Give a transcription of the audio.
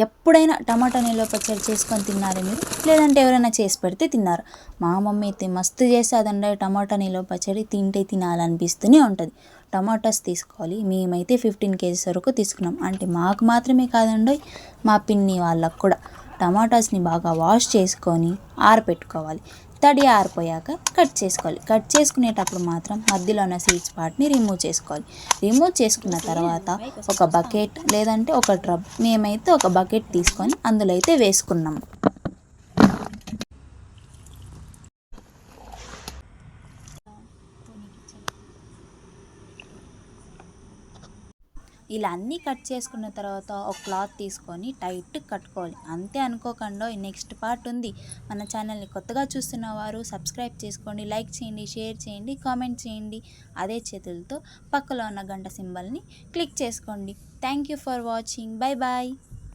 ఎప్పుడైనా టమాటా నిల్వ పచ్చడి చేసుకొని తిన్నారా మీరు? లేదంటే ఎవరైనా చేసి పెడితే తిన్నారు? మా మమ్మీ అయితే మస్తు చేస్తుందండి టమాటా నిల్వ పచ్చడి. తింటే తినాలనిపిస్తూనే ఉంటుంది. టమాటాస్ తీసుకోవాలి. మేమైతే 15 కేజీస్ వరకు తీసుకున్నాం. అంటే మాకు మాత్రమే కాదండి, మా పిన్ని వాళ్ళకు కూడా. టమాటాస్ని బాగా వాష్ చేసుకొని ఆరబెట్టుకోవాలి. తడి ఆరిపోయాక కట్ చేసుకోవాలి. కట్ చేసుకునేటప్పుడు మాత్రం మధ్యలో ఉన్న సీడ్స్ పార్ట్ని రిమూవ్ చేసుకోవాలి. రిమూవ్ చేసుకున్న తర్వాత ఒక బకెట్ లేదంటే ఒక ట్రబ్, మేమైతే ఒక బకెట్ తీసుకొని అందులో అయితే వేసుకున్నాం. ఇలా అన్నీ కట్ చేసుకున్న తర్వాత ఒక క్లాత్ తీసుకొని టైట్ కట్టుకోవాలి. అంతే అనుకోకుండా నెక్స్ట్ పార్ట్ ఉంది. మన ఛానల్ని కొత్తగా చూస్తున్న వారు సబ్స్క్రైబ్ చేసుకోండి, లైక్ చేయండి, షేర్ చేయండి, కామెంట్ చేయండి. అదే చేతులతో పక్కలో ఉన్న గంట సింబల్ని క్లిక్ చేసుకోండి. Thank you for watching. Bye bye.